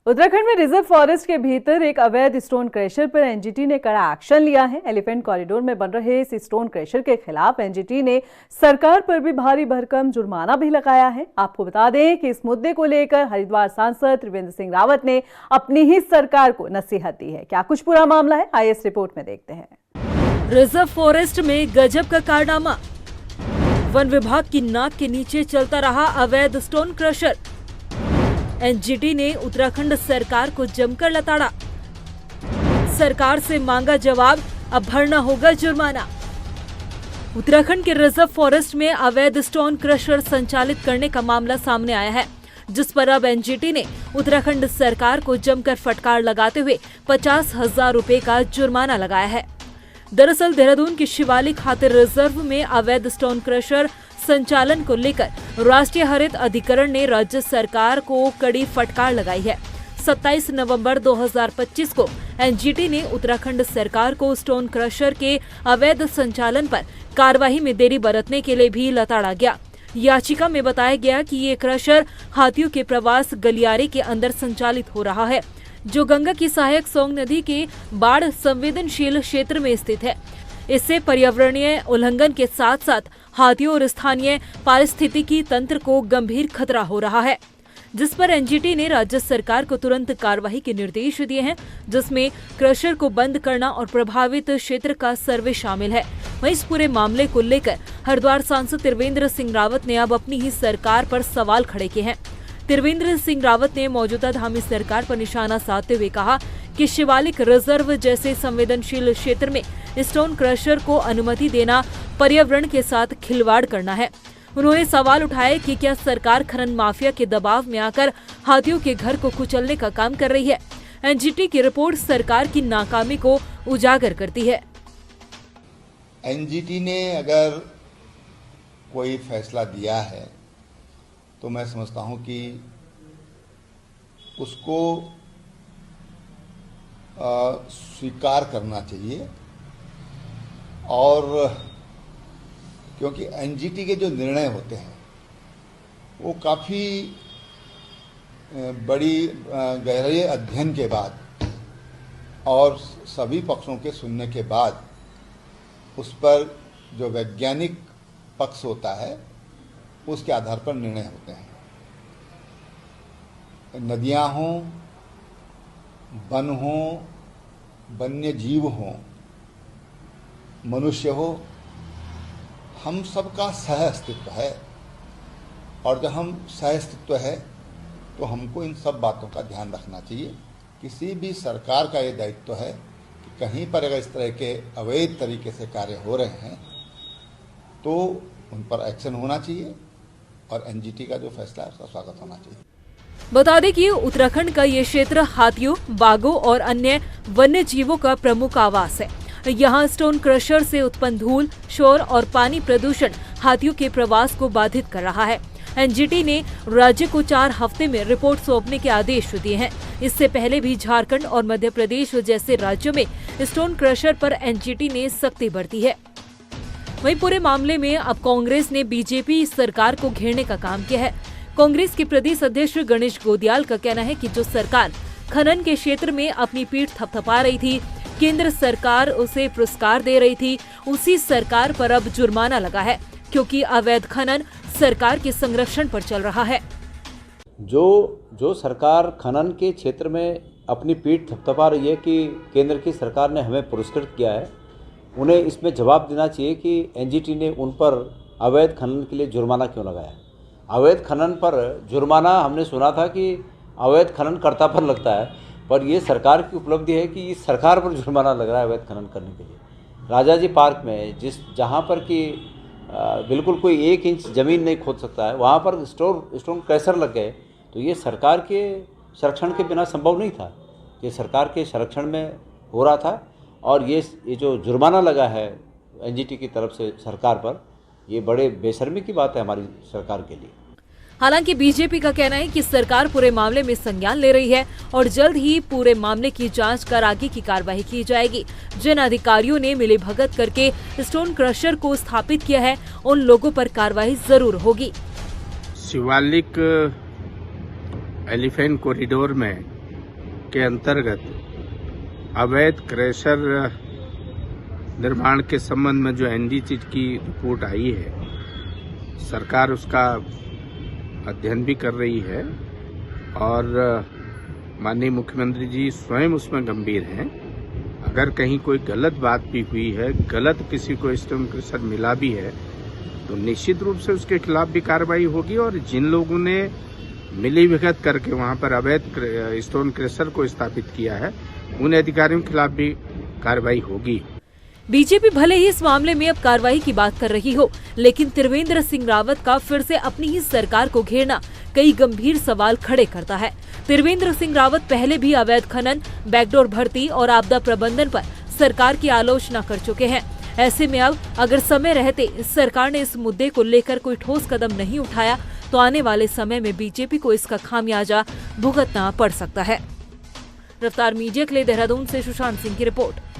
उत्तराखंड में reserve forest के भीतर एक अवैध स्टोन क्रशर पर एनजीटी ने कड़ा एक्शन लिया है। एलिफेंट कॉरिडोर में बन रहे इस स्टोन क्रशर के खिलाफ एनजीटी ने सरकार पर भी भारी भरकम जुर्माना भी लगाया है। आपको बता दें कि इस मुद्दे को लेकर हरिद्वार सांसद त्रिवेंद्र सिंह रावत ने अपनी ही सरकार को नसीहत दी है। क्या कुछ पूरा मामला है, आइए इस रिपोर्ट में देखते हैं। रिजर्व फॉरेस्ट में गजब का कारनामा, वन विभाग की नाक के नीचे चलता रहा अवैध स्टोन क्रशर। एनजीटी ने उत्तराखंड सरकार को जमकर लताड़ा, सरकार से मांगा जवाब, अब भरना होगा जुर्माना। उत्तराखंड के रिजर्व फॉरेस्ट में अवैध स्टोन क्रशर संचालित करने का मामला सामने आया है, जिस पर अब एनजीटी ने उत्तराखंड सरकार को जमकर फटकार लगाते हुए 50,000 रुपए का जुर्माना लगाया है। दरअसल देहरादून के शिवालिक हाथी रिजर्व में अवैध स्टोन क्रशर संचालन को लेकर राष्ट्रीय हरित अधिकरण ने राज्य सरकार को कड़ी फटकार लगाई है। 27 नवंबर 2025 को एनजीटी ने उत्तराखंड सरकार को स्टोन क्रशर के अवैध संचालन पर कार्रवाई में देरी बरतने के लिए भी लताड़ा गया। याचिका में बताया गया कि ये क्रशर हाथियों के प्रवास गलियारे के अंदर संचालित हो रहा है, जो गंगा की सहायक सोंग नदी के बाढ़ संवेदनशील क्षेत्र में स्थित है। इससे पर्यावरणीय उल्लंघन के साथ साथ हाथियों और स्थानीय पारिस्थितिकी तंत्र को गंभीर खतरा हो रहा है, जिस पर एनजीटी ने राज्य सरकार को तुरंत कार्रवाई के निर्देश दिए हैं, जिसमें क्रशर को बंद करना और प्रभावित क्षेत्र का सर्वे शामिल है। वहीं इस पूरे मामले को लेकर हरिद्वार सांसद त्रिवेंद्र सिंह रावत ने अब अपनी ही सरकार पर सवाल खड़े किए हैं। त्रिवेंद्र सिंह रावत ने मौजूदा धामी सरकार पर निशाना साधते हुए कहा कि शिवालिक रिजर्व जैसे संवेदनशील क्षेत्र में स्टोन क्रशर को अनुमति देना पर्यावरण के साथ खिलवाड़ करना है। उन्होंने सवाल उठाया कि क्या सरकार खनन माफिया के दबाव में आकर हाथियों के घर को कुचलने का काम कर रही है। एनजीटी की रिपोर्ट सरकार की नाकामी को उजागर करती है। एनजीटी ने अगर कोई फैसला दिया है तो मैं समझता हूं कि उसको स्वीकार करना चाहिए, और क्योंकि एनजीटी के जो निर्णय होते हैं वो काफ़ी बड़ी गहरे अध्ययन के बाद और सभी पक्षों के सुनने के बाद उस पर जो वैज्ञानिक पक्ष होता है उसके आधार पर निर्णय होते हैं। नदियां हों, वन हों, वन्य जीव हों, मनुष्य हो, हम सबका सह अस्तित्व है, और जब हम सह अस्तित्व है तो हमको इन सब बातों का ध्यान रखना चाहिए। किसी भी सरकार का ये दायित्व है कि कहीं पर अगर इस तरह के अवैध तरीके से कार्य हो रहे हैं तो उन पर एक्शन होना चाहिए, और एनजीटी का जो फैसला है उसका स्वागत होना चाहिए। बता दें कि उत्तराखंड का ये क्षेत्र हाथियों, बाघों और अन्य वन्य जीवों का प्रमुख आवास है। यहाँ स्टोन क्रशर से उत्पन्न धूल, शोर और पानी प्रदूषण हाथियों के प्रवास को बाधित कर रहा है। एनजीटी ने राज्य को 4 हफ्ते में रिपोर्ट सौंपने के आदेश दिए हैं। इससे पहले भी झारखंड और मध्य प्रदेश जैसे राज्यों में स्टोन क्रशर पर एनजीटी ने सख्ती बरती है। वहीं पूरे मामले में अब कांग्रेस ने बीजेपी सरकार को घेरने का काम किया है। कांग्रेस के प्रदेश अध्यक्ष गणेश गोदियाल का कहना है कि जो सरकार खनन के क्षेत्र में अपनी पीठ थपथपा रही थी, केंद्र सरकार उसे पुरस्कार दे रही थी, उसी सरकार पर अब जुर्माना लगा है, क्योंकि अवैध खनन सरकार के संरक्षण पर चल रहा है। जो सरकार खनन के क्षेत्र में अपनी पीठ थपथपा रही है कि केंद्र की सरकार ने हमें पुरस्कृत किया है, उन्हें इसमें जवाब देना चाहिए कि एनजीटी ने उन पर अवैध खनन के लिए जुर्माना क्यों लगाया। अवैध खनन पर जुर्माना हमने सुना था कि अवैध खनन कर्ता पर लगता है, पर ये सरकार की उपलब्धि है कि इस सरकार पर जुर्माना लग रहा है अवैध खनन करने के लिए। राजाजी पार्क में जहाँ पर कि बिल्कुल कोई 1 इंच ज़मीन नहीं खोद सकता है, वहाँ पर स्टोन क्रशर लग गए, तो ये सरकार के संरक्षण के बिना संभव नहीं था। ये सरकार के संरक्षण में हो रहा था, और ये जो जुर्माना लगा है एनजीटी की तरफ से सरकार पर, ये बड़े बेशर्मी की बात है हमारी सरकार के लिए। हालांकि बीजेपी का कहना है कि सरकार पूरे मामले में संज्ञान ले रही है और जल्द ही पूरे मामले की जांच कर आगे की कार्रवाई की जाएगी। जिन अधिकारियों ने मिलीभगत करके स्टोन क्रशर को स्थापित किया है, उन लोगों पर कार्रवाई जरूर होगी। शिवालिक एलिफेंट कॉरिडोर में के अंतर्गत अवैध क्रैशर निर्माण के संबंध में जो एनजीटी की रिपोर्ट आई है, सरकार उसका अध्ययन भी कर रही है और माननीय मुख्यमंत्री जी स्वयं उसमें गंभीर हैं। अगर कहीं कोई गलत बात भी हुई है, गलत किसी को स्टोन क्रशर मिला भी है, तो निश्चित रूप से उसके खिलाफ भी कार्रवाई होगी और जिन लोगों ने मिली भगत करके वहां पर अवैध स्टोन क्रशर को स्थापित किया है, उन अधिकारियों के खिलाफ भी कार्रवाई होगी। बीजेपी भले ही इस मामले में अब कार्रवाई की बात कर रही हो, लेकिन त्रिवेंद्र सिंह रावत का फिर से अपनी ही सरकार को घेरना कई गंभीर सवाल खड़े करता है। त्रिवेंद्र सिंह रावत पहले भी अवैध खनन, बैकडोर भर्ती और आपदा प्रबंधन पर सरकार की आलोचना कर चुके हैं। ऐसे में अब अगर समय रहते सरकार ने इस मुद्दे को लेकर कोई ठोस कदम नहीं उठाया, तो आने वाले समय में बीजेपी को इसका खामियाजा भुगतना पड़ सकता है। रफ्तार मीडिया के लिए देहरादून से सुशांत सिंह की रिपोर्ट।